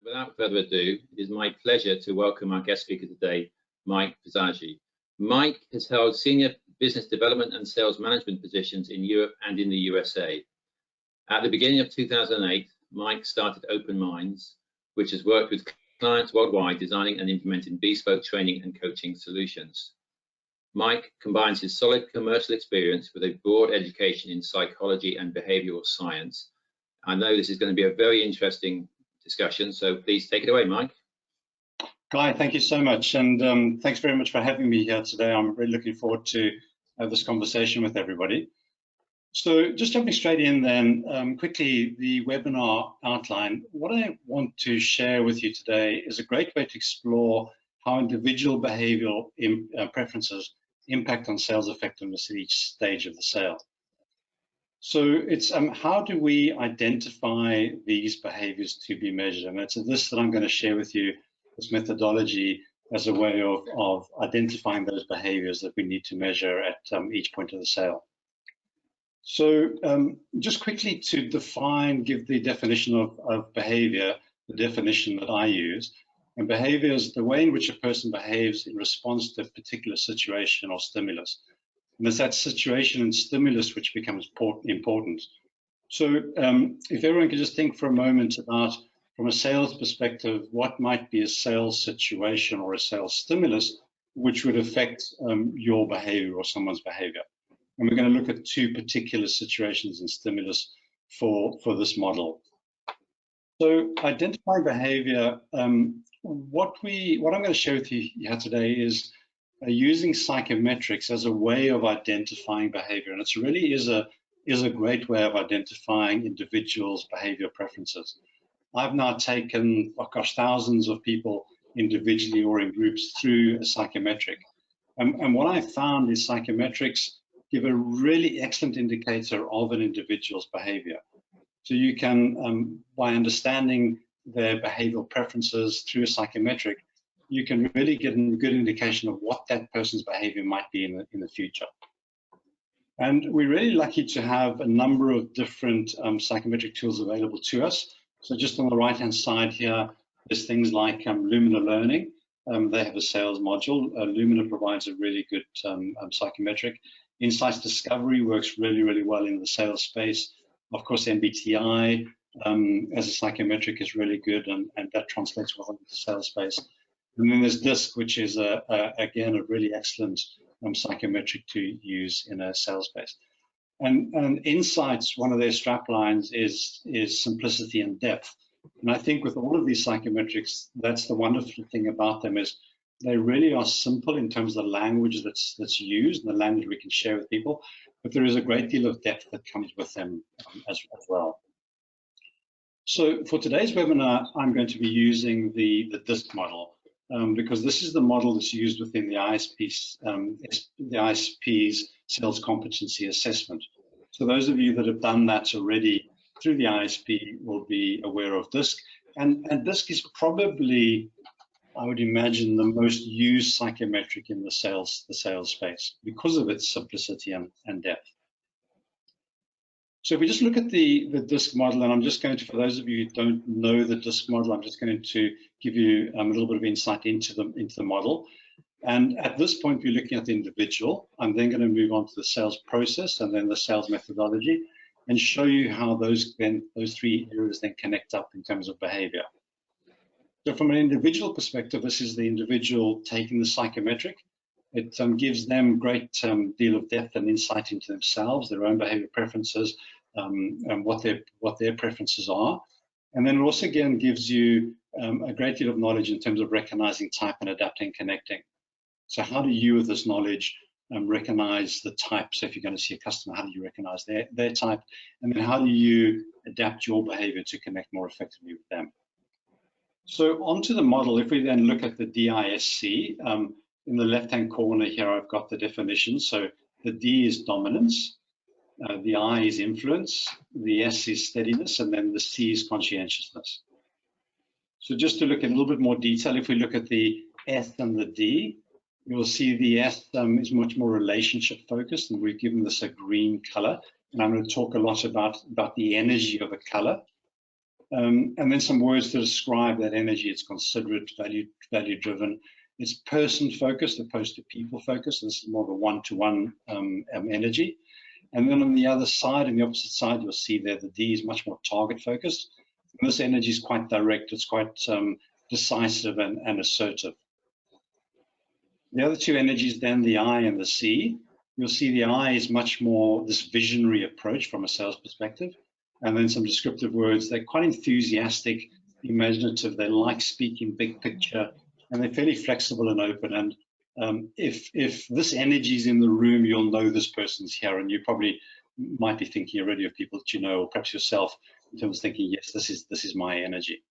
Without further ado, it is my pleasure to welcome our guest speaker today, Mike Visagie. Mike has held senior business development and sales management positions in Europe and in the USA. At the beginning of 2008, Mike started Open Minds, which has worked with clients worldwide designing and implementing bespoke training and coaching solutions. Mike combines his solid commercial experience with a broad education in psychology and behavioral science. I know this is going to be a very interesting discussion, so please take it away, Mike. Guy, thank you so much, and thanks very much for having me here today. I'm really looking forward to this conversation with everybody. So just jumping straight in then, quickly, the webinar outline. What I want to share with you today is a great way to explore how individual behavioral preferences impact on sales effectiveness at each stage of the sale. So it's how do we identify these behaviors to be measured? And it's this that I'm going to share with you, this methodology as a way of identifying those behaviors that we need to measure at each point of the sale. So just quickly to define, give the definition of behavior, the definition that I use. And behavior is the way in which a person behaves in response to a particular situation or stimulus. And it's that situation and stimulus which becomes important. So if everyone could just think for a moment about, from a sales perspective, what might be a sales situation or a sales stimulus which would affect your behavior or someone's behavior. And we're going to look at two particular situations and stimulus for this model. So identifying behavior, what I'm going to share with you here today is using psychometrics as a way of identifying behavior, and it really is a great way of identifying individuals' behavior preferences. I've now taken, oh gosh, thousands of people individually or in groups through a psychometric, and what I found is psychometrics give a really excellent indicator of an individual's behavior. So you can, by understanding their behavioral preferences through a psychometric, you can really get a good indication of what that person's behavior might be in the future. And we're really lucky to have a number of different psychometric tools available to us. So just on the right-hand side here, there's things like Lumina Learning. They have a sales module. Lumina provides a really good psychometric. Insights Discovery works really, really well in the sales space. Of course, MBTI as a psychometric is really good, and that translates well into the sales space. And then there's DISC, which is, again, a really excellent psychometric to use in a sales space. And Insights, one of their strap lines is simplicity and depth. And I think with all of these psychometrics, that's the wonderful thing about them, is they really are simple in terms of the language that's used and the language we can share with people, but there is a great deal of depth that comes with them as well. So for today's webinar, I'm going to be using the DISC model because this is the model that's used within the ISP's sales competency assessment. So those of you that have done that already through the ISP will be aware of DISC, and DISC is probably, I would imagine, the most used psychometric in the sales space because of its simplicity and depth. So if we just look at the DISC model, and I'm just going to, for those of you who don't know the DISC model, I'm just going to give you a little bit of insight into the model. And at this point, we're looking at the individual. I'm then going to move on to the sales process and then the sales methodology, and show you how those three areas then connect up in terms of behavior. So from an individual perspective, this is the individual taking the psychometric. It gives them great deal of depth and insight into themselves, their own behavior preferences, and what their preferences are. And then it also again gives you a great deal of knowledge in terms of recognizing type and adapting, connecting. So how do you, with this knowledge, recognize the type? So if you're going to see a customer, how do you recognize their type? And then how do you adapt your behavior to connect more effectively with them? So onto the model, if we then look at the DISC, in the left-hand corner here, I've got the definition. So the D is dominance, the I is influence, the S is steadiness, and then the C is conscientiousness. So just to look in a little bit more detail, if we look at the S and the D, you'll see the S is much more relationship focused, and we've given this a green color. And I'm going to talk a lot about the energy of a color. And then some words to describe that energy. It's considerate, value-driven. It's person-focused opposed to people-focused. This is more of a one-to-one energy. And then on the other side, on the opposite side, you'll see there the D is much more target-focused. This energy is quite direct. It's quite decisive and assertive. The other two energies, then the I and the C. You'll see the I is much more this visionary approach from a sales perspective. And then some descriptive words. They're quite enthusiastic, imaginative. They like speaking big picture, and they're fairly flexible and open. And if this energy is in the room, you'll know this person's here, and you probably might be thinking already of people that you know, or perhaps yourself, in terms of thinking, yes, this is my energy.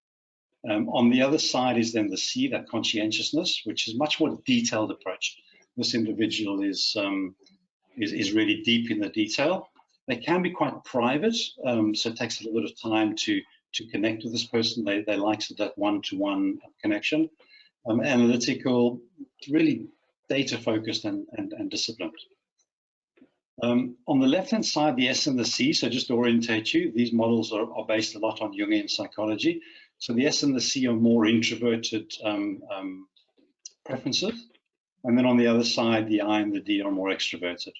On the other side is then the C, that conscientiousness, which is much more detailed approach. This individual is really deep in the detail. They can be quite private, so it takes a little bit of time to connect with this person. They like that one-to-one connection. Analytical, really data-focused and disciplined. On the left-hand side, the S and the C, so just to orientate you, these models are based a lot on Jungian psychology. So the S and the C are more introverted preferences. And then on the other side, the I and the D are more extroverted.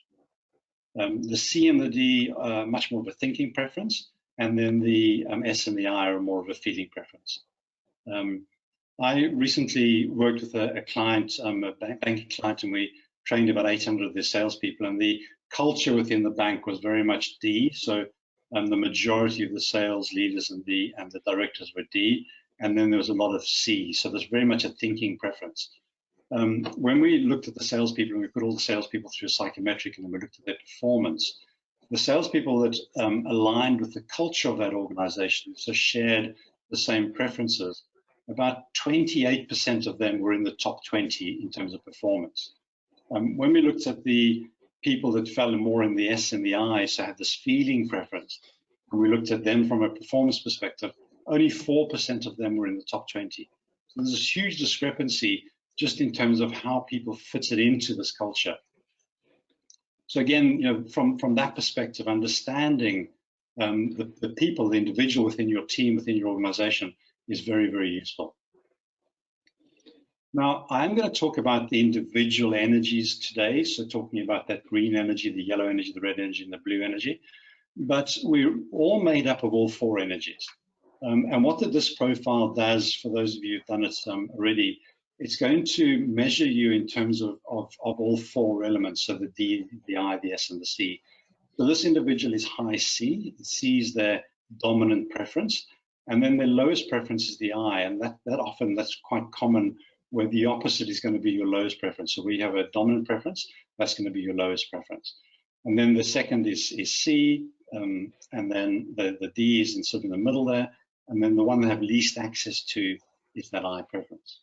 The C and the D are much more of a thinking preference, and then the S and the I are more of a feeling preference. I recently worked with a client, a banking client, and we trained about 800 of their salespeople, and the culture within the bank was very much D. So the majority of the sales leaders and the directors were D, and then there was a lot of C. So there's very much a thinking preference. When we looked at the salespeople, and we put all the salespeople through a psychometric, and then we looked at their performance, the salespeople that aligned with the culture of that organization, so shared the same preferences, about 28% of them were in the top 20 in terms of performance. When we looked at the people that fell more in the S and the I, so had this feeling preference, and we looked at them from a performance perspective, only 4% of them were in the top 20. So there's a huge discrepancy just in terms of how people fit it into this culture. So again, from that perspective, understanding the people, the individual within your team, within your organization, is very, very useful. Now, I'm going to talk about the individual energies today, so talking about that green energy, the yellow energy, the red energy, and the blue energy. But we're all made up of all four energies. And what the DISC profile does, for those of you who've done it already, it's going to measure you in terms of all four elements, so the D, the I, the S, and the C. So this individual is high C. C is their dominant preference. And then their lowest preference is the I, and that's quite common, where the opposite is going to be your lowest preference. So we have a dominant preference, that's going to be your lowest preference. And then the second is C, and then the D is sort of in the middle there, and then the one they have least access to is that I preference.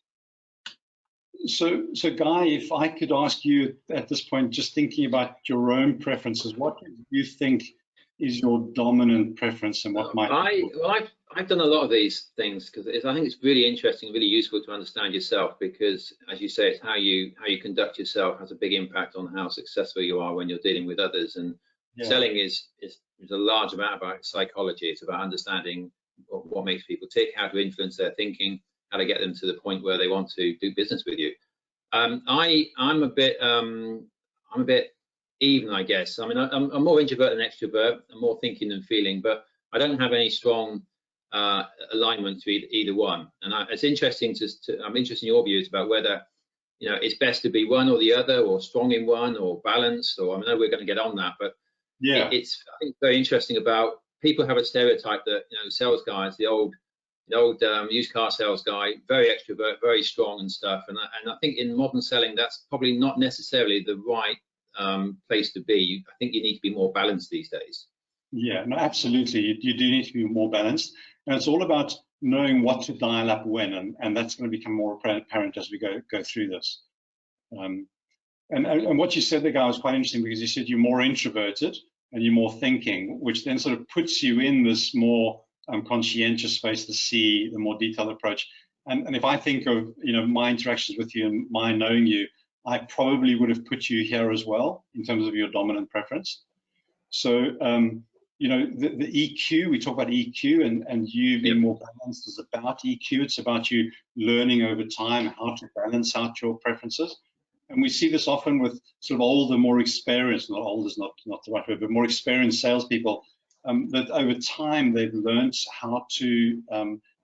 So Guy, if I could ask you at this point, just thinking about your own preferences, what do you think is your dominant preference, and what might I've done a lot of these things because I think it's really interesting, really useful to understand yourself, because as you say, it's how you conduct yourself has a big impact on how successful you are when you're dealing with others. And selling is a large amount about psychology. It's about understanding what makes people tick, how to influence their thinking, how to get them to the point where they want to do business with you. I'm a bit even, I guess. I mean, I'm more introvert than extrovert. I'm more thinking than feeling, but I don't have any strong alignment to either one. And it's interesting I'm interested in your views about whether it's best to be one or the other, or strong in one, or balanced. Or I know we're going to get on that, but I think it's very interesting about people have a stereotype that sales guys, the old used car sales guy, very extrovert, very strong and stuff. And I think in modern selling, that's probably not necessarily the right place to be. I think you need to be more balanced these days. Yeah, no, absolutely. You do need to be more balanced. And it's all about knowing what to dial up when, and that's going to become more apparent as we go through this. And what you said there, Guy, was quite interesting, because you said you're more introverted and you're more thinking, which then sort of puts you in this more conscientious space, to see the more detailed approach. And if I think of my interactions with you and my knowing you, I probably would have put you here as well in terms of your dominant preference. So you know, the EQ, we talk about EQ, and you being more balanced is about EQ. It's about you learning over time how to balance out your preferences. And we see this often with sort of older, more experienced, not old is not the right word, but more experienced salespeople, that over time they've learned how to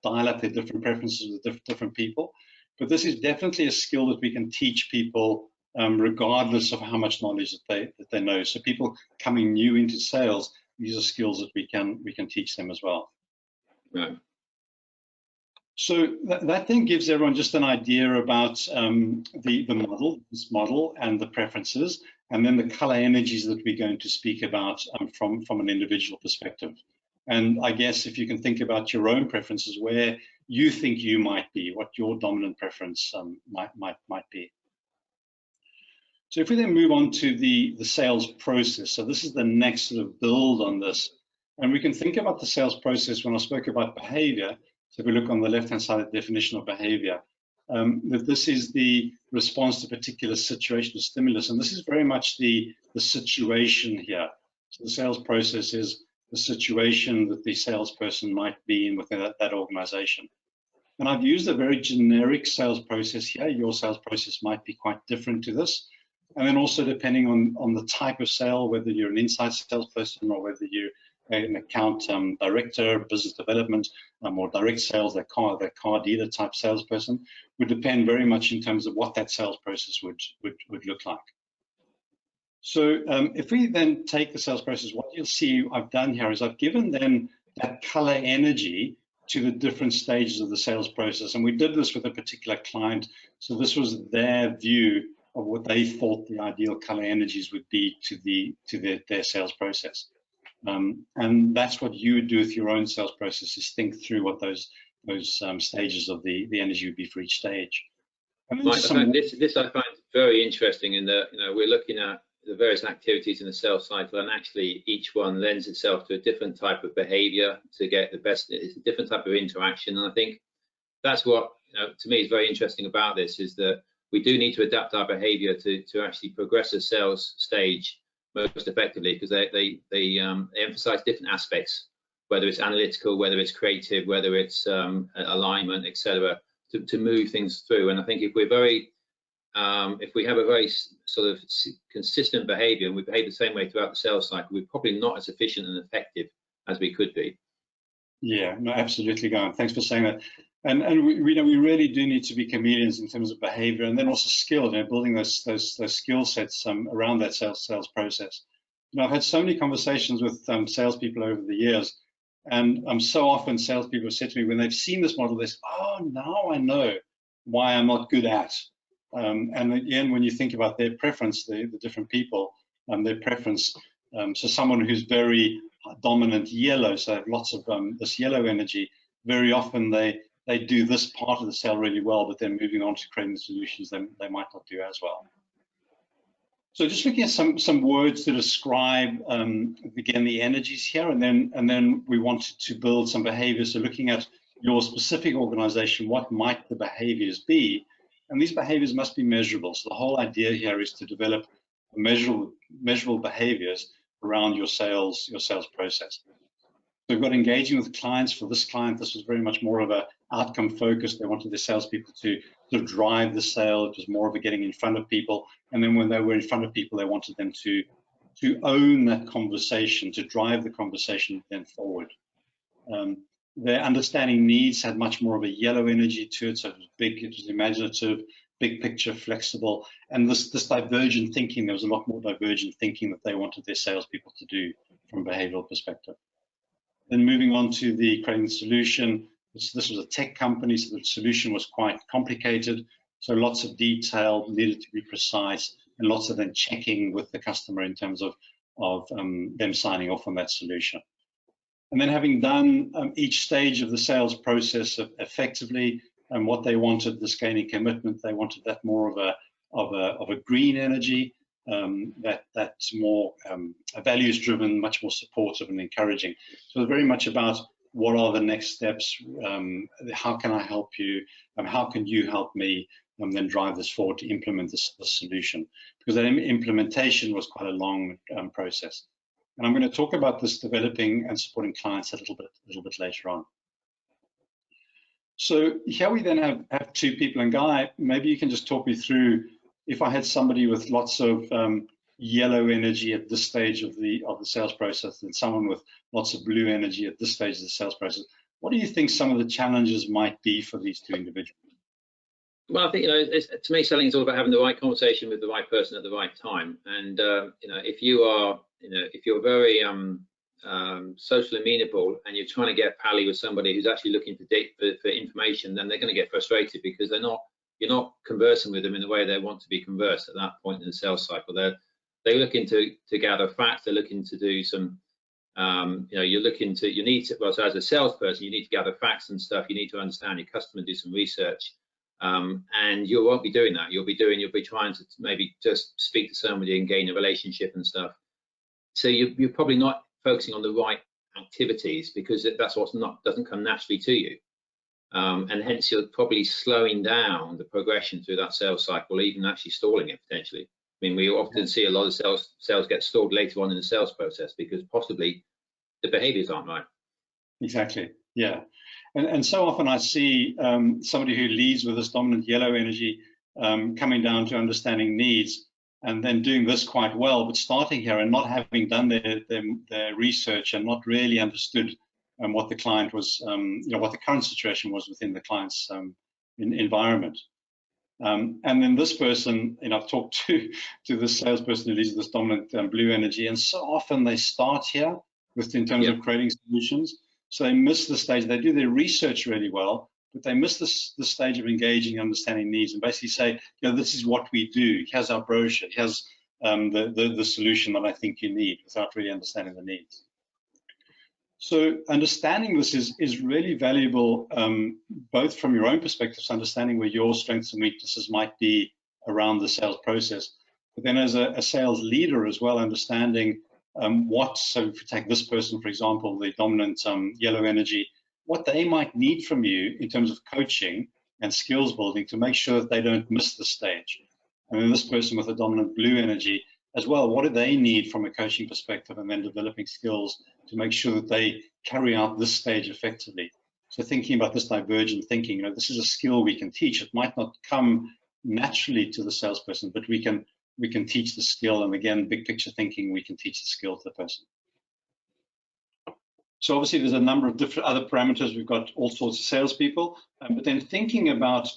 dial up their different preferences with different people. But this is definitely a skill that we can teach people regardless of how much knowledge that they know. So people coming new into sales, these are skills that we can teach them as well. Right. So that then gives everyone just an idea about this model and the preferences, and then the color energies that we're going to speak about from an individual perspective. And I guess if you can think about your own preferences, where you think you might be, what your dominant preference might be. So if we then move on to the sales process, so this is the next sort of build on this, and we can think about the sales process when I spoke about behavior. So if we look on the left-hand side of the definition of behavior, that this is the response to a particular situation or stimulus, and this is very much the situation here. So the sales process is the situation that the salesperson might be in within that organization. And I've used a very generic sales process here. Your sales process might be quite different to this. And then also depending on the type of sale, whether you're an inside salesperson or whether you're an account director, business development, or direct sales, that car dealer type salesperson, would depend very much in terms of what that sales process would look like. So if we then take the sales process, what you'll see I've done here is I've given them that color energy to the different stages of the sales process. And we did this with a particular client. So this was their view of what they thought the ideal color energies would be to their sales process. And that's what you would do with your own sales process, is think through what those stages of the energy would be for each stage. And then Mike, this I find very interesting in that, you know, we're looking at the various activities in the sales cycle, and actually each one lends itself to a different type of behavior to get the best. It's a different type of interaction, and I think that's what, you know, to me is very interesting about this, is that we do need to adapt our behavior to actually progress a sales stage most effectively, because they emphasize different aspects, whether it's analytical, whether it's creative, whether it's alignment, etc., to move things through. And I think if we're very if we have a very sort of consistent behavior and we behave the same way throughout the sales cycle, we're probably not as efficient and effective as we could be. Yeah, no, absolutely, Guy. Thanks for saying that. And we know we really do need to be chameleons in terms of behavior, and then also skill, you know, building those skill sets around that sales process. You know, I've had so many conversations with salespeople over the years, and so often salespeople have said to me when they've seen this model, they say, "Oh, now I know why I'm not good at." And again, when you think about their preference, the different people and their preference, so someone who's very dominant yellow, so have lots of this yellow energy, very often they do this part of the sale really well, but then moving on to creating the solutions, they might not do as well. So just looking at some words to describe again the energies here, and then we wanted to build some behaviors. So looking at your specific organization, what might the behaviors be? And these behaviors must be measurable. So the whole idea here is to develop measurable behaviors around your sales process. So we've got engaging with clients. For this client, this was very much more of a outcome focused. They wanted their salespeople to sort of drive the sale. It was more of a getting in front of people. And then when they were in front of people, they wanted them to own that conversation, to drive the conversation then forward. Their understanding needs had much more of a yellow energy to it. So it was big, it was imaginative, big picture, flexible. And this divergent thinking, there was a lot more divergent thinking that they wanted their salespeople to do from a behavioral perspective. Then moving on to the creating the solution, this was a tech company, so the solution was quite complicated. So lots of detail, needed to be precise, and lots of then checking with the customer in terms of them signing off on that solution. And then having done each stage of the sales process effectively, and what they wanted, this gaining commitment, they wanted that more of a green energy, that's more values driven, much more supportive and encouraging. So very much about what are the next steps, how can I help you, how can you help me, and then drive this forward to implement this solution, because that implementation was quite a long process. And I'm going to talk about this developing and supporting clients a little bit later on. So here we then have two people, and Guy, maybe you can just talk me through, if I had somebody with lots of yellow energy at this stage of the sales process and someone with lots of blue energy at this stage of the sales process, what do you think some of the challenges might be for these two individuals? Well, I think, to me, selling is all about having the right conversation with the right person at the right time. And if you are, if you're very social amenable and you're trying to get pally with somebody who's actually looking for information, then they're going to get frustrated because you're not conversing with them in the way they want to be conversed at that point in the sales cycle. They're looking to gather facts. They're looking to do some, so as a salesperson, you need to gather facts and stuff. You need to understand your customer, do some research. And you won't be doing that. You'll be trying to maybe just speak to somebody and gain a relationship and stuff. So you're probably not focusing on the right activities because that's doesn't come naturally to you. And hence you're probably slowing down the progression through that sales cycle, even actually stalling it potentially. I mean, we often see a lot of sales get stalled later on in the sales process because possibly the behaviors aren't right. Exactly, yeah. And so often I see somebody who leads with this dominant yellow energy coming down to understanding needs and then doing this quite well, but starting here and not having done their research and not really understood what the client was, what the current situation was within the client's environment. And then this person, I've talked to this salesperson who leads this dominant blue energy, and so often they start here in terms of creating solutions. So they miss the stage. They do their research really well, but they miss the stage of engaging, understanding needs, and basically say, this is what we do. Here's our brochure. Here's the solution that I think you need, without really understanding the needs. So understanding this is really valuable, both from your own perspectives, understanding where your strengths and weaknesses might be around the sales process, but then as a sales leader as well, understanding so if you take this person, for example, the dominant yellow energy, what they might need from you in terms of coaching and skills building to make sure that they don't miss the stage. And then this person with the dominant blue energy as well, what do they need from a coaching perspective, and then developing skills to make sure that they carry out this stage effectively. So thinking about this divergent thinking, this is a skill we can teach. It might not come naturally to the salesperson, but we can teach the skill, and again, big picture thinking, we can teach the skill to the person. So obviously there's a number of different other parameters. We've got all sorts of salespeople, but then thinking about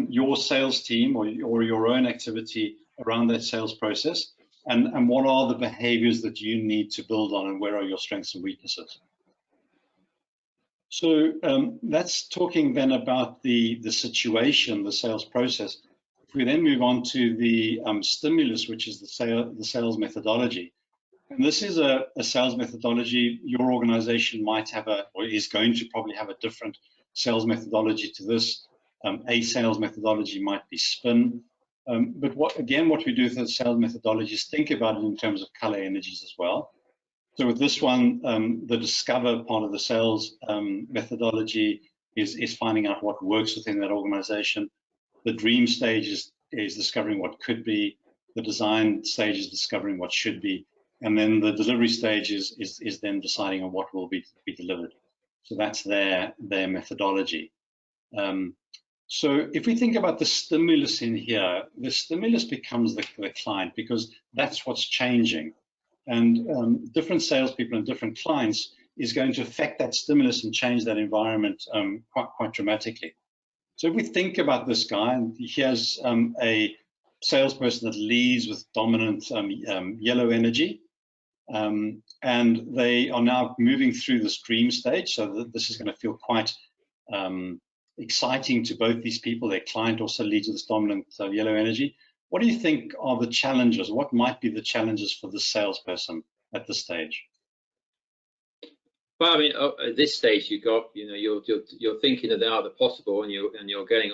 your sales team or your own activity around that sales process, and what are the behaviors that you need to build on, and where are your strengths and weaknesses. So that's talking then about the situation, the sales process. If we then move on to the stimulus, which is the sales methodology, and this is a sales methodology. Your organization might have or is going to probably have a different sales methodology to this. A sales methodology might be SPIN. But what we do with the sales methodology is think about it in terms of color energies as well. So with this one, the discover part of the sales methodology is finding out what works within that organization. The dream stage is discovering what could be. The design stage is discovering what should be. And then the delivery stage is then deciding on what will be delivered. So that's their methodology. So if we think about the stimulus in here, the stimulus becomes the client, because that's what's changing. And different salespeople and different clients is going to affect that stimulus and change that environment quite dramatically. So if we think about this guy, and here's a salesperson that leads with dominant yellow energy, and they are now moving through this dream stage. So this is going to feel quite exciting to both these people. Their client also leads with this dominant yellow energy. What do you think are the challenges? What might be the challenges for the salesperson at this stage? Well, I mean, at this stage, you're thinking of the art of the possible, and you're doing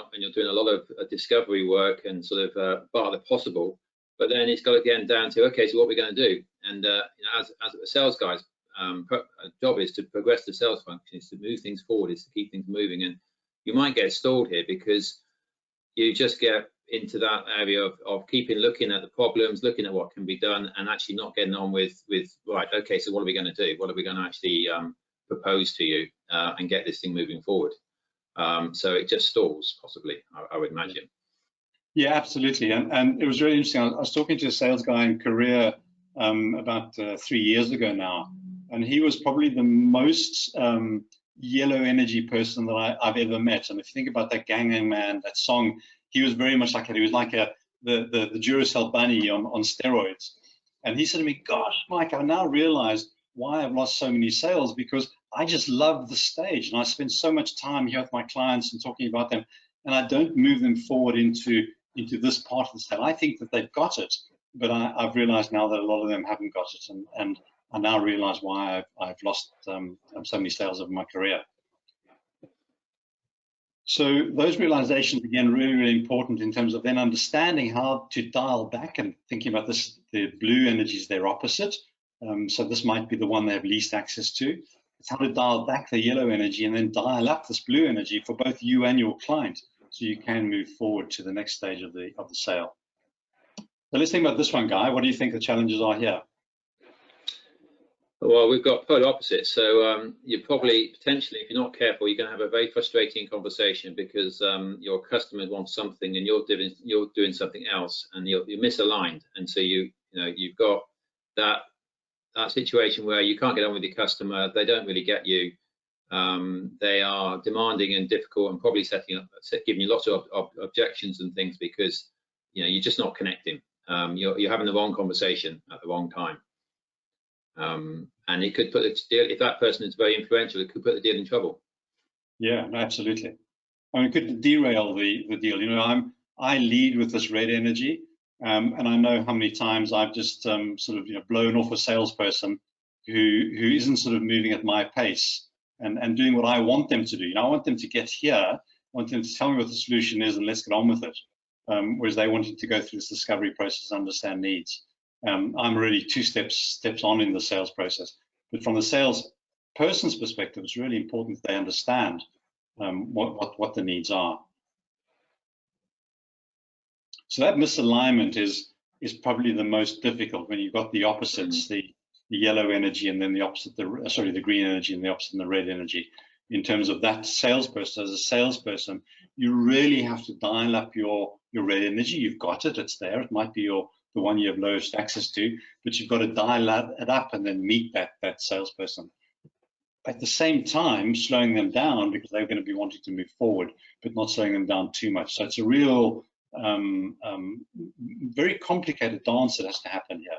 a lot of discovery work and sort of part of the possible. But then it's got to get down to, okay, so what are we going to do? And as a sales guy's job is to progress the sales function, is to move things forward, is to keep things moving. And you might get stalled here because you just get into that area of looking at the problems, looking at what can be done, and actually not getting on with right, okay, so what are we going to do? What are we going to actually propose to you and get this thing moving forward? So it just stalls, possibly, I would imagine. Yeah, absolutely. And it was really interesting. I was talking to a sales guy in Korea about 3 years ago now, and he was probably the most yellow energy person that I've ever met. And if you think about that Gangnam Man, that song, he was very much like that. He was like the Duracell bunny on steroids. And he said to me, "Gosh, Mike, I now realized why I've lost so many sales, because I just love the stage and I spend so much time here with my clients and talking about them, and I don't move them forward into this part of the sale. I think that they've got it, but I've realized now that a lot of them haven't got it, and I now realize why I've lost so many sales over my career." So those realizations, again, really, really important in terms of then understanding how to dial back and thinking about this. The blue energy is their opposite. So this might be the one they have least access to. It's how to dial back the yellow energy and then dial up this blue energy for both you and your client, so you can move forward to the next stage of the sale. So let's think about this one, Guy. What do you think the challenges are here? Well, we've got polar opposites. So you're probably, potentially, if you're not careful, you're going to have a very frustrating conversation because your customer wants something and you're doing something else, and you're misaligned. And so you've got that situation where you can't get on with your customer. They don't really get you. They are demanding and difficult, and probably giving you lots of objections and things because you're just not connecting. You're having the wrong conversation at the wrong time. And it could put the deal, if that person is very influential, it could put the deal in trouble. Yeah, absolutely. I mean, it could derail the deal. I lead with this red energy, and I know how many times I've just sort of blown off a salesperson who isn't sort of moving at my pace and doing what I want them to do. I want them to get here. I want them to tell me what the solution is and let's get on with it. Whereas they wanted to go through this discovery process, understand needs. I'm already two steps on in the sales process. But from the sales person's perspective, it's really important that they understand what the needs are. So that misalignment is probably the most difficult when you've got the opposites, the yellow energy and then the opposite, the green energy and the opposite, and the red energy. In terms of that salesperson, as a salesperson, you really have to dial up your red energy. You've got it, it's there. It might be the one you have lowest access to, but you've got to dial it up and then meet that salesperson. At the same time, slowing them down because they're going to be wanting to move forward, but not slowing them down too much. So it's a real, very complicated dance that has to happen here.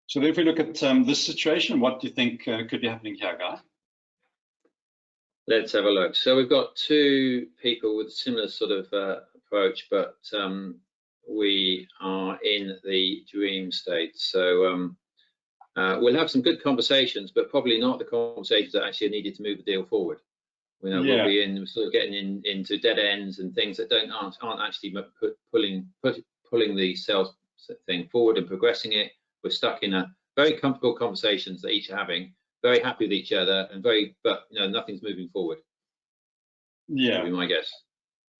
So if we look at this situation, what do you think could be happening here, Guy? Let's have a look. So we've got two people with a similar sort of approach, but we are in the dream state. So we'll have some good conversations, but probably not the conversations that actually are needed to move the deal forward. We'll be sort of getting into dead ends and things that aren't actually pulling the sales thing forward and progressing it. We're stuck in a very comfortable conversations that each are having, very happy with each other, and but nothing's moving forward. Yeah, that would be my guess.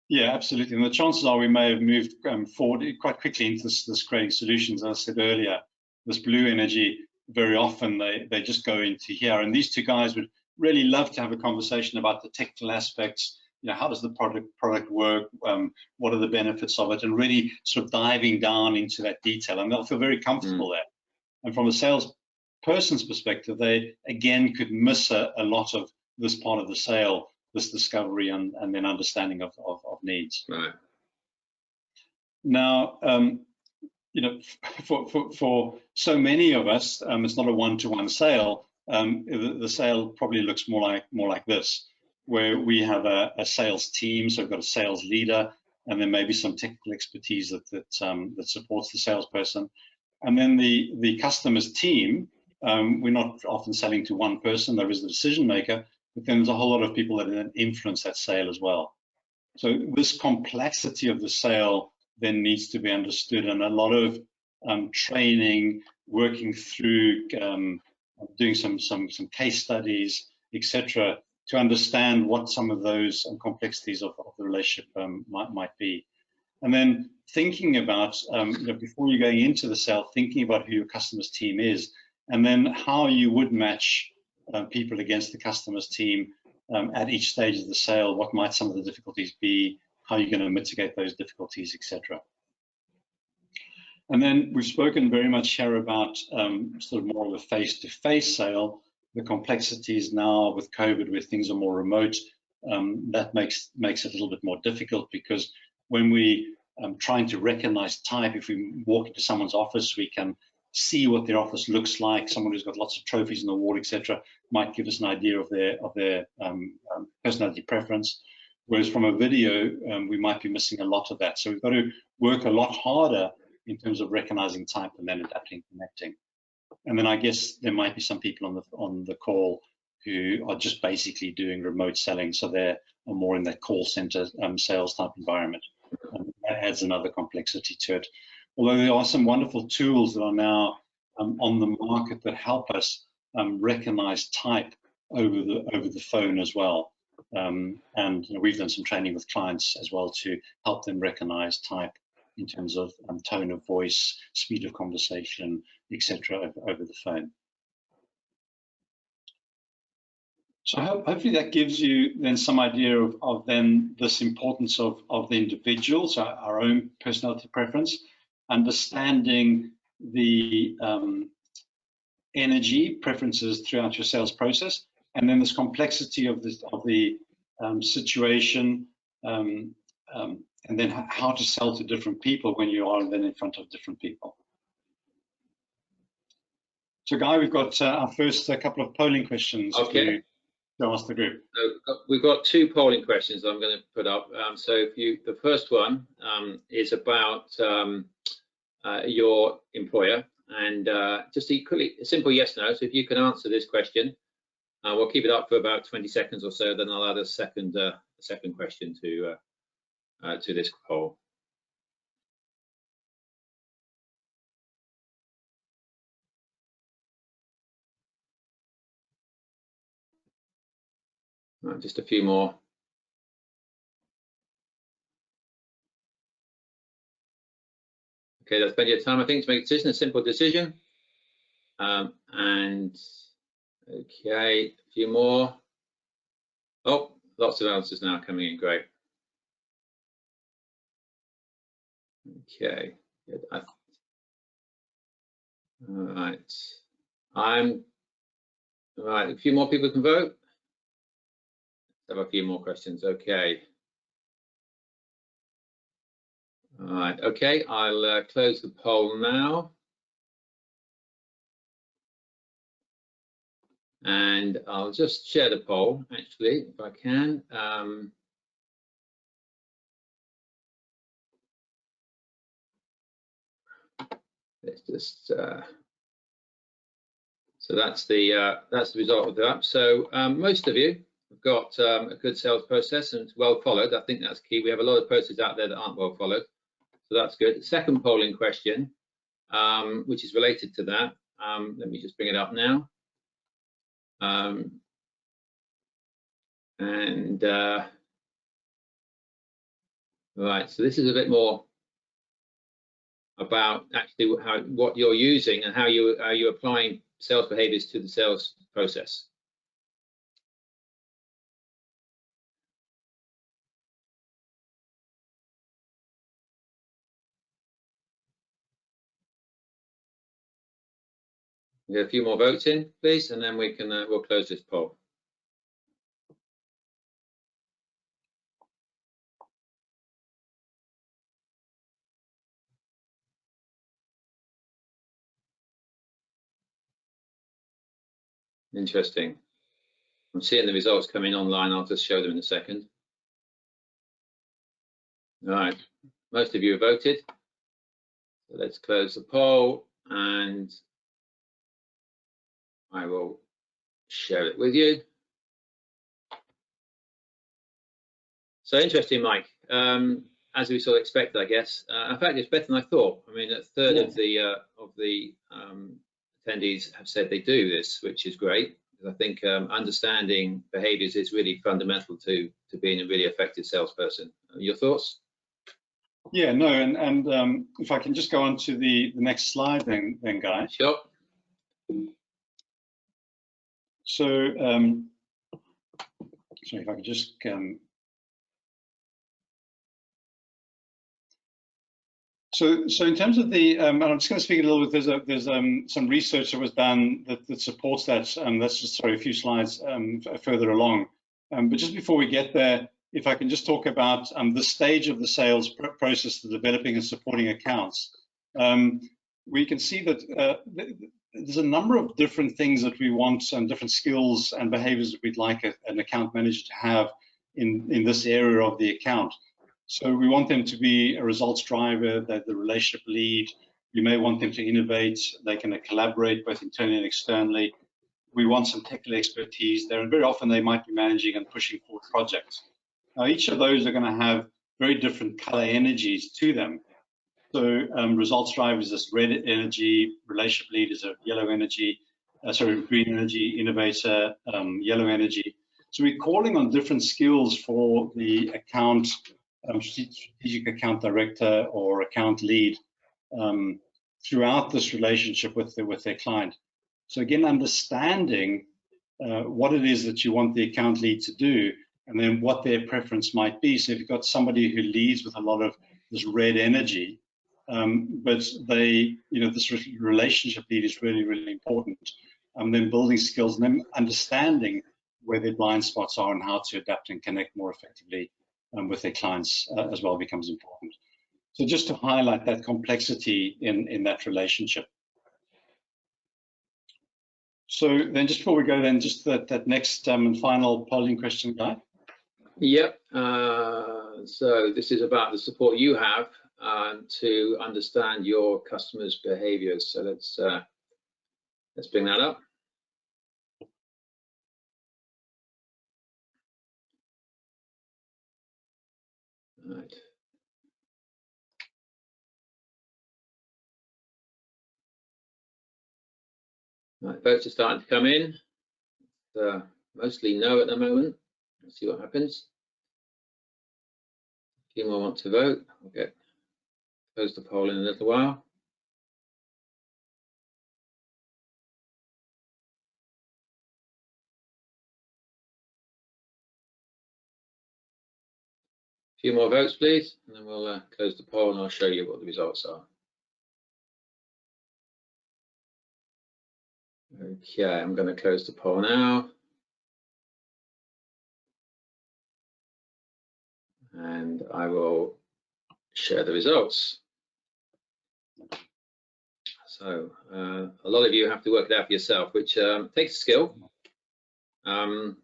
Yeah, absolutely. And the chances are we may have moved forward quite quickly into this creating solutions. As I said earlier, this blue energy, very often they just go into here. And these two guys would really love to have a conversation about the technical aspects. How does the product work? What are the benefits of it? And really sort of diving down into that detail. And they'll feel very comfortable there. And from a salesperson's perspective, they, again, could miss a lot of this part of the sale, this discovery and then understanding of needs. Right. Now, for so many of us, it's not a one-to-one sale. The sale probably looks more like this, where we have a sales team, so we've got a sales leader, and then maybe some technical expertise that supports the salesperson, and then the customer's team. We're not often selling to one person. There is the decision maker, but then there's a whole lot of people that then influence that sale as well. So this complexity of the sale then needs to be understood, and a lot of training, working through, doing some case studies, etc., to understand what some of those complexities of the relationship might be. And then thinking about, before you're going into the sale, thinking about who your customer's team is, and then how you would match people against the customer's team at each stage of the sale. What might some of the difficulties be? How are you going to mitigate those difficulties, etc. And then we've spoken very much here about sort of more of a face-to-face sale. The complexities now with COVID, where things are more remote, that makes it a little bit more difficult, because when we trying to recognize type, if we walk into someone's office, we can see what their office looks like. Someone who's got lots of trophies on the wall, etc., might give us an idea of their personality preference. Whereas from a video, we might be missing a lot of that. So we've got to work a lot harder in terms of recognizing type and then adapting, connecting. And then I guess there might be some people on the call who are just basically doing remote selling, so they're more in that call center sales type environment. That adds another complexity to it. Although there are some wonderful tools that are now on the market that help us recognize type over the phone as well. And we've done some training with clients as well to help them recognize type in terms of tone of voice, speed of conversation, etc., over the phone. So hopefully that gives you then some idea of then this importance of the individual, so our own personality preference, understanding the energy preferences throughout your sales process, and then this complexity of the situation, and then how to sell to different people when you are then in front of different people. So Guy, we've got our first couple of polling questions. Okay. To ask the group. So we've got 2 polling questions I'm going to put up. So the first one is about your employer, and just equally a simple yes/no. So if you can answer this question, we'll keep it up for about 20 seconds or so. Then I'll add a second question to this poll. Right, just a few more. Okay, that's plenty of time, I think, to make a decision, a simple decision. And okay, a few more. Oh, lots of answers now coming in, great. Okay, good. All right. Right, a few more people can vote. Let's have a few more questions, okay. All right, okay, I'll close the poll now. And I'll just share the poll, actually, if I can. Let's just, so that's the result of that. So most of you have got a good sales process and it's well followed. I think that's key. We have a lot of processes out there that aren't well followed. So that's good. The second polling question, which is related to that, let me just bring it up now. Right, so this is a bit more about actually what you're using and how you're applying sales behaviors to the sales process. Get a few more votes in, please, and then we can we'll close this poll. Interesting. I'm seeing the results coming online. I'll just show them in a second. All right, most of you have voted. So let's close the poll and I will share it with you. So interesting, Mike. As we sort of expected, I guess. In fact, it's better than I thought. I mean, a third of the attendees have said they do this, which is great. I think understanding behaviours is really fundamental to being a really effective salesperson. Your thoughts? Yeah, no, and if I can just go on to the next slide then Guy. Sure. So, sorry, if I could just So in terms of the, and I'm just going to speak a little bit. There's some research that was done that supports that. Let's just throw a few slides further along. But just before we get there, if I can just talk about the stage of the sales process, the developing and supporting accounts. We can see that there's a number of different things that we want and different skills and behaviors that we'd like an account manager to have in this area of the account. So we want them to be a results driver, that the relationship lead. We may want them to innovate. They can collaborate both internally and externally. We want some technical expertise there, and very often they might be managing and pushing forward projects. Now, each of those are going to have very different color energies to them. So results driver is this red energy, relationship lead is a yellow energy, green energy, innovator, yellow energy. So we're calling on different skills for the account, strategic account director or account lead throughout this relationship with their client. So again, understanding what it is that you want the account lead to do, and then what their preference might be. So if you've got somebody who leads with a lot of this red energy, but they, this relationship lead is really, really important. Then building skills and then understanding where their blind spots are and how to adapt and connect more effectively with their clients as well becomes important. So just to highlight that complexity in that relationship. So then just before we go then, just that next and final polling question, Guy. Yep. So this is about the support you have to understand your customers' behaviors. So let's bring that up. Right. Right, votes are starting to come in. Mostly no at the moment. Let's see what happens. A few more want to vote. I'll close the poll in a little while. A few more votes, please, and then we'll close the poll and I'll show you what the results are. Okay, I'm going to close the poll now. And I will share the results. So a lot of you have to work it out for yourself, which takes skill. And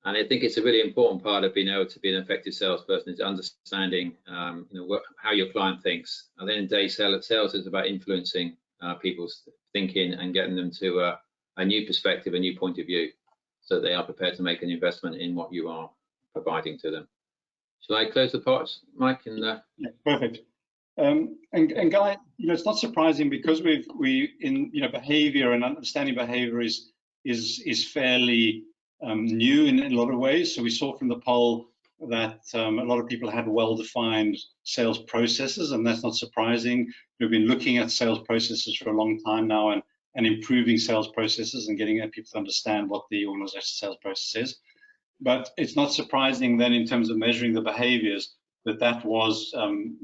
I think it's a really important part of being able to be an effective salesperson is understanding how your client thinks. At the end of the day, sales is about influencing people's thinking and getting them to a new perspective, a new point of view, so they are prepared to make an investment in what you are providing to them. Shall I close the pots, Mike? Yeah, perfect. And Guy, it's not surprising because behavior and understanding behavior is fairly new in a lot of ways. So we saw from the poll that a lot of people have well-defined sales processes, and that's not surprising. We've been looking at sales processes for a long time now and improving sales processes and getting people to understand what the organization's sales process is. But it's not surprising then in terms of measuring the behaviors that was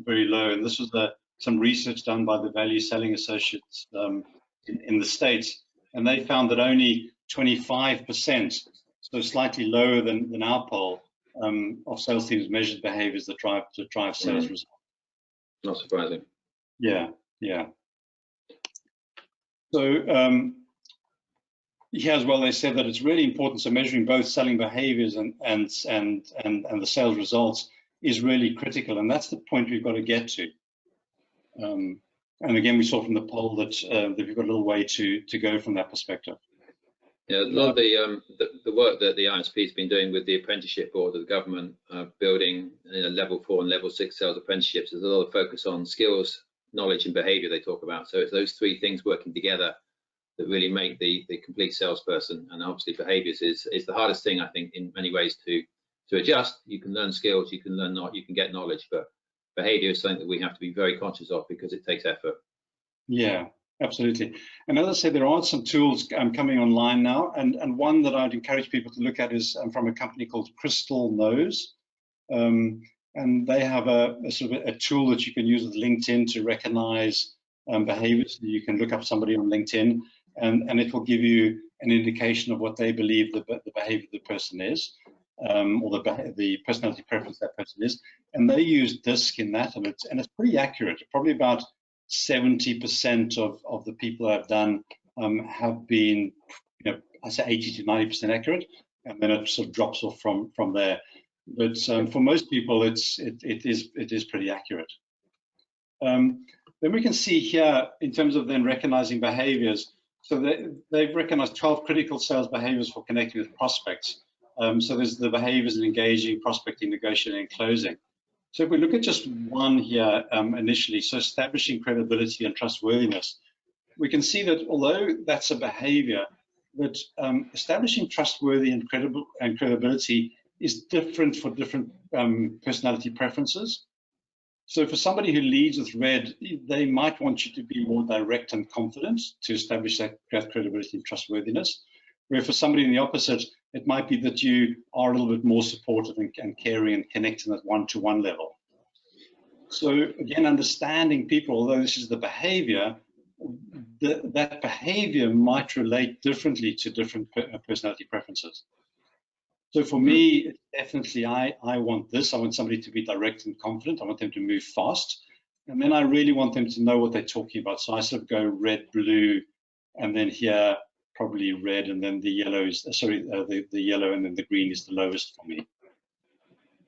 very low. And this was some research done by the Value Selling Associates in the States, and they found that only 25%, so slightly lower than our poll, of sales teams measured behaviors that drive sales results. Not surprising. Yeah. So here as well, they said that it's really important. So measuring both selling behaviors and the sales results is really critical, and that's the point we've got to get to. And again, we saw from the poll that we've got a little way to go from that perspective. Yeah, a lot of the work that the ISP has been doing with the apprenticeship board of the government, building level 4 and level 6 sales apprenticeships, there's a lot of focus on skills, knowledge, and behaviour they talk about. So it's those three things working together that really make the complete salesperson. And obviously behaviors is the hardest thing, I think, in many ways to adjust. You can learn skills, you can learn, you can get knowledge, but behavior is something that we have to be very conscious of because it takes effort. Yeah, absolutely. And as I said, there are some tools coming online now, and one that I'd encourage people to look at is from a company called Crystal Knows. And they have a sort of a tool that you can use with LinkedIn to recognize behaviors. You can look up somebody on LinkedIn, and it will give you an indication of what they believe the behavior of the person is, or the personality preference that person is. And they use DISC in that, and it's pretty accurate. Probably about 70% of the people that I've done have been, I say 80 to 90% accurate, and then it sort of drops off from there. But for most people, it is pretty accurate. Then we can see here in terms of then recognizing behaviors. So they've recognized 12 critical sales behaviors for connecting with prospects. So there's the behaviors in engaging, prospecting, negotiating, and closing. So if we look at just one here initially, so establishing credibility and trustworthiness, we can see that although that's a behavior, that establishing trustworthy and credibility is different for different personality preferences. So for somebody who leads with red, they might want you to be more direct and confident to establish that credibility and trustworthiness. Where for somebody in the opposite, it might be that you are a little bit more supportive and caring and connecting at one-to-one level. So again, understanding people, although this is the behavior, that behavior might relate differently to different personality preferences. So for me, it's definitely, I want this. I want somebody to be direct and confident. I want them to move fast. And then I really want them to know what they're talking about. So I sort of go red, blue, and then here probably red, and then the yellow is, the yellow and then the green is the lowest for me.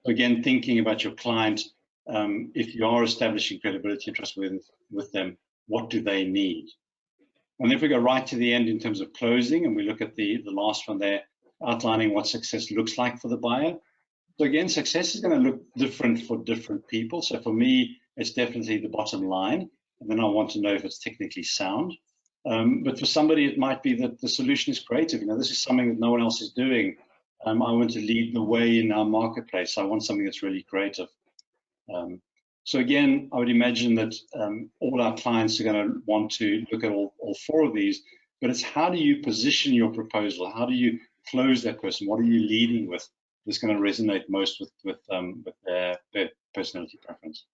Again, thinking about your client, if you are establishing credibility and trust with them, what do they need? And if we go right to the end in terms of closing, and we look at the last one there, outlining what success looks like for the buyer. So again, success is going to look different for different people. So for me, it's definitely the bottom line, and then I want to know if it's technically sound. But for somebody, it might be that the solution is creative. This is something that no one else is doing. I want to lead the way in our marketplace. I want something that's really creative. So again, I would imagine that all our clients are going to want to look at all four of these, but it's how do you position your proposal? How do you close that person? What are you leading with that's going to resonate most with their personality preference?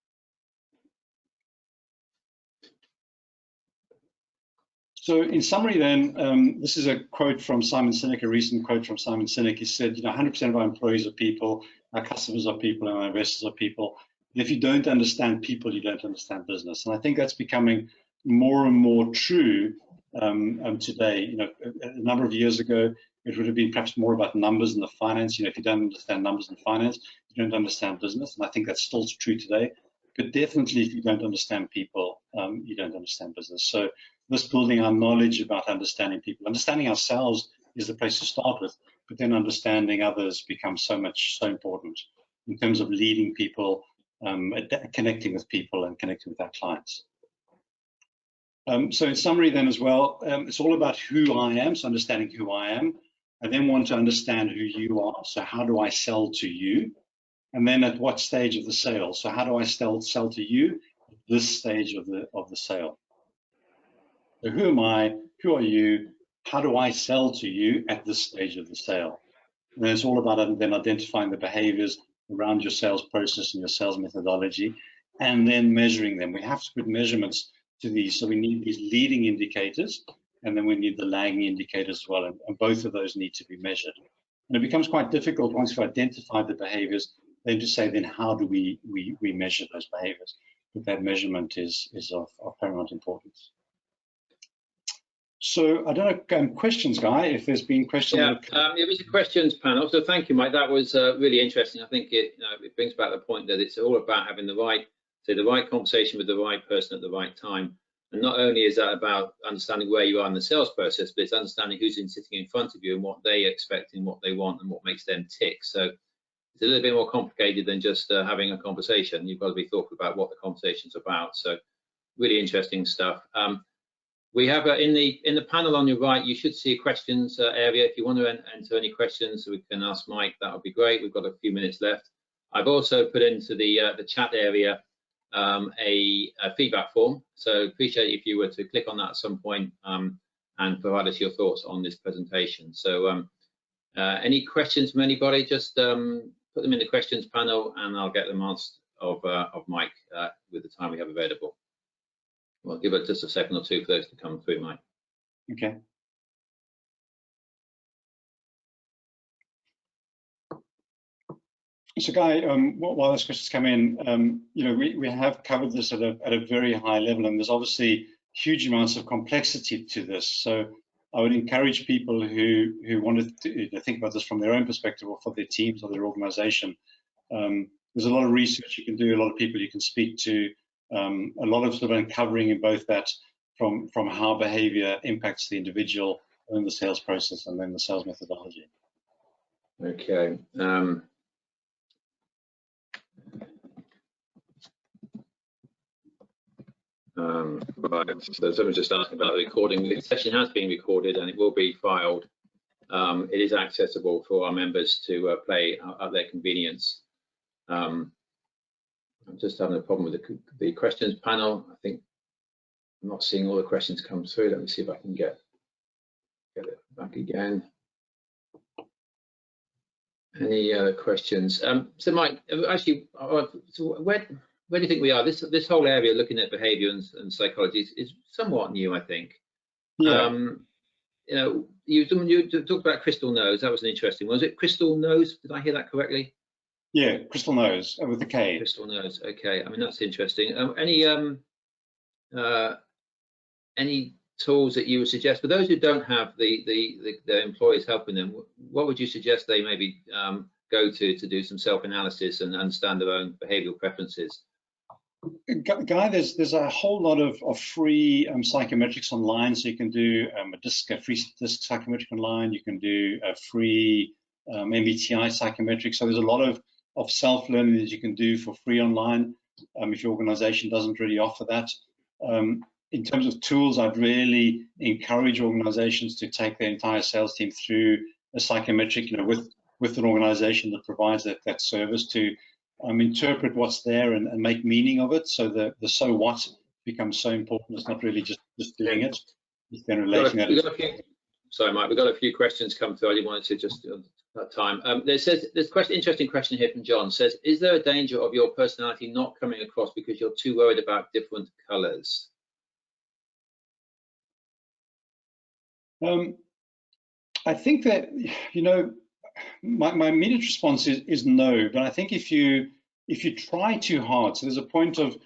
So in summary then, this is a quote from Simon Sinek, a recent quote from Simon Sinek. He said, 100% of our employees are people, our customers are people, and our investors are people. And if you don't understand people, you don't understand business. And I think that's becoming more and more true today. A number of years ago, it would have been perhaps more about numbers and the finance. If you don't understand numbers and finance, you don't understand business. And I think that's still true today. But definitely, if you don't understand people, you don't understand business. So this building our knowledge about understanding people, understanding ourselves is the place to start with, but then understanding others becomes so important in terms of leading people, connecting with people and connecting with our clients. So in summary then as well, it's all about who I am, so understanding who I am. I then want to understand who you are, so how do I sell to you? And then at what stage of the sale? So how do I sell to you at this stage of the sale? So who am I? Who are you? How do I sell to you at this stage of the sale? And then it's all about then identifying the behaviors around your sales process and your sales methodology, and then measuring them. We have to put measurements to these. So we need these leading indicators, and then we need the lagging indicators as well. And both of those need to be measured. And it becomes quite difficult once you've identified the behaviors, then to say, then how do we measure those behaviors? But that measurement is of paramount importance. So I don't know, questions, Guy, if there's been questions. Yeah, it was a questions panel. So thank you, Mike. That was really interesting. I think it brings back the point that it's all about having the right conversation with the right person at the right time. And not only is that about understanding where you are in the sales process, but it's understanding who's sitting in front of you and what they expect and what they want and what makes them tick. So it's a little bit more complicated than just having a conversation. You've got to be thoughtful about what the conversation's about. So really interesting stuff. We have in the panel on your right, you should see a questions area. If you want to enter any questions, we can ask Mike. That would be great. We've got a few minutes left. I've also put into the chat area a feedback form. So appreciate if you were to click on that at some point and provide us your thoughts on this presentation. So any questions from anybody? Just put them in the questions panel, and I'll get them asked of Mike with the time we have available. We'll give it just a second or two for those to come through, Mike. Okay. So, Guy, while those questions come in, you know, we have covered this at a very high level, and there's obviously huge amounts of complexity to this. So, I would encourage people who wanted to think about this from their own perspective or for their teams or their organization. There's a lot of research you can do, a lot of people you can speak to, a lot of sort of uncovering in both that from how behavior impacts the individual and the sales process and then the sales methodology. Okay. Right, so someone's just asking about the recording. The session has been recorded and it will be filed. It is accessible for our members to play at their convenience. I'm just having a problem with the questions panel. I think I'm not seeing all the questions come through. Let me see if I can get it back again. Any other questions? So Mike, actually, so where do you think we are? This whole area looking at behavior and psychology is somewhat new, I think. Yeah. You know, you talked about crystal nose. That was an interesting one. Was it crystal nose? Did I hear that correctly? Yeah, crystal nose with the K. Crystal nose. Okay. I mean, that's interesting. Any tools that you would suggest for those who don't have their employees helping them? What would you suggest they maybe go to do some self-analysis and understand their own behavioural preferences? Guy, there's a whole lot of free psychometrics online. So you can do a free disc psychometric online. You can do a free MBTI psychometric. So there's a lot of self-learning that you can do for free online if your organization doesn't really offer that. In terms of tools, I'd really encourage organizations to take their entire sales team through a psychometric, you know, with an organization that provides that service to interpret what's there and make meaning of it. So the so what becomes so important. It's not really just doing it. It's then relating that. Sorry, Mike, we've got a few questions come through. I didn't want to just that time. There's interesting question here from John. Says, is there a danger of your personality not coming across because you're too worried about different colours? I think that, you know, my immediate response is no, but I think if you try too hard, so there's a point of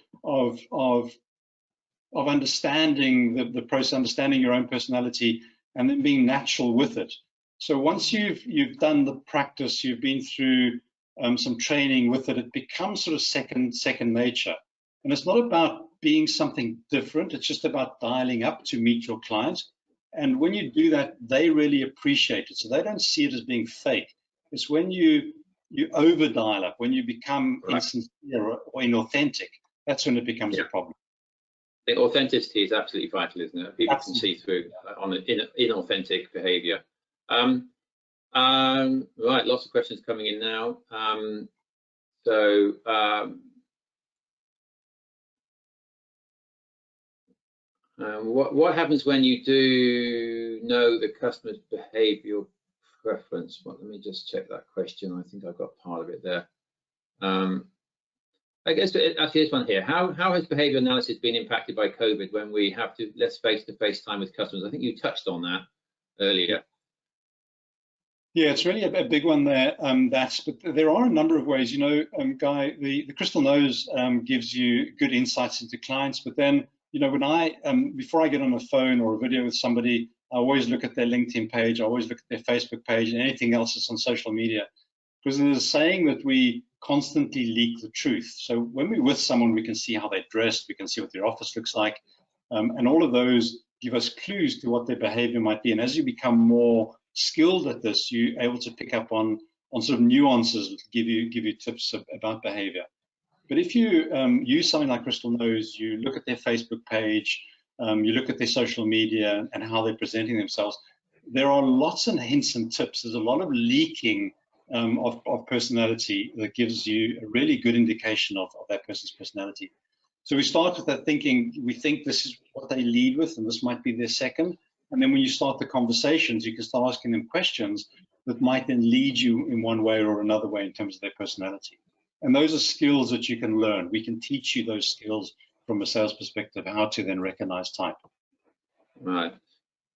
understanding the process, understanding your own personality, and then being natural with it. So once you've done the practice, you've been through some training with it, it becomes sort of second nature. And it's not about being something different. It's just about dialing up to meet your client. And when you do that, they really appreciate it. So they don't see it as being fake. It's when you over dial up, when you become insincere or inauthentic, that's when it becomes a problem. I think authenticity is absolutely vital, isn't it? People can see through on inauthentic behaviour. Right, lots of questions coming in now. What happens when you do know the customer's behavioural preference? Well, let me just check that question. I think I've got part of it there. I guess actually there's one here. How has behaviour analysis been impacted by COVID when we have less face-to-face time with customers? I think you touched on that earlier. Yeah, it's really a big one there. But there are a number of ways. You know, Guy, the crystal nose gives you good insights into clients. But then, you know, when before I get on a phone or a video with somebody, I always look at their LinkedIn page. I always look at their Facebook page and anything else that's on social media, because there's a saying that we constantly leak the truth. So when we're with someone, we can see how they're dressed, we can see what their office looks like, and all of those give us clues to what their behavior might be. And as you become more skilled at this, you're able to pick up on sort of nuances that give you tips about behavior. But if you use something like Crystal Nose, you look at their Facebook page, you look at their social media and how they're presenting themselves, there are lots of hints and tips. There's a lot of leaking of personality that gives you a really good indication of that person's personality. So we start with that thinking, we think this is what they lead with, and this might be their second. And then when you start the conversations, you can start asking them questions that might then lead you in one way or another way in terms of their personality. And those are skills that you can learn. We can teach you those skills from a sales perspective, how to then recognize type. Right.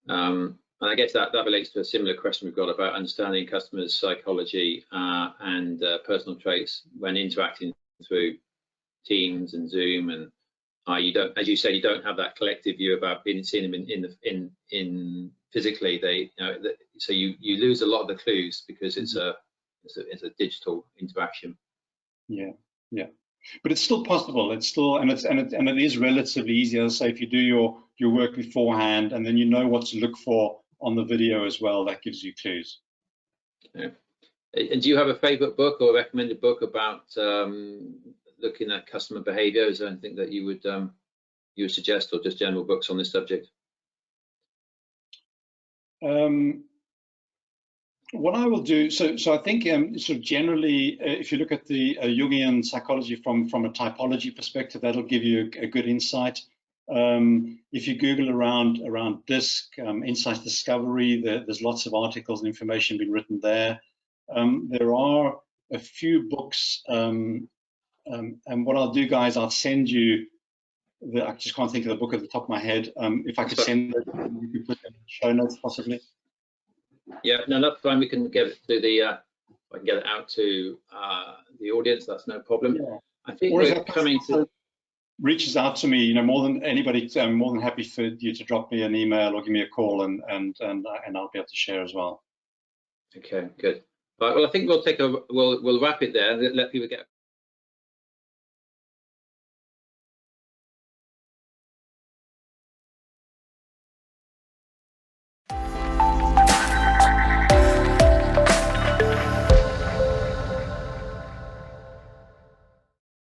And I guess that relates to a similar question we've got about understanding customers' psychology and personal traits when interacting through Teams and Zoom, and you don't, as you say, you don't have that collective view about seeing them in physically. They, so you lose a lot of the clues because it's a digital interaction. Yeah, yeah, but it's still possible. It's still, and it is relatively easy. As I say, if you do your work beforehand, and then you know what to look for on the video as well, that gives you clues. Yeah. And do you have a favorite book or a recommended book about looking at customer behavior? Is there anything that you would suggest, or just general books on this subject? What I will do, so I think sort of generally, if you look at the Jungian psychology from a typology perspective, that'll give you a good insight. If you Google around DISC, insight discovery, there's lots of articles and information being written there. There are a few books, and what I'll do, guys, I'll send you. I just can't think of the book at the top of my head. If I could send it, you could put it in the show notes possibly. Yeah, no, that's fine. We can get it to the. I can get it out to the audience. That's no problem. Yeah. I think we're coming to. Reaches out to me, more than anybody. I'm more than happy for you to drop me an email or give me a call, and I'll be able to share as well. Okay, good. All right, well, I think we'll wrap it there. Let people get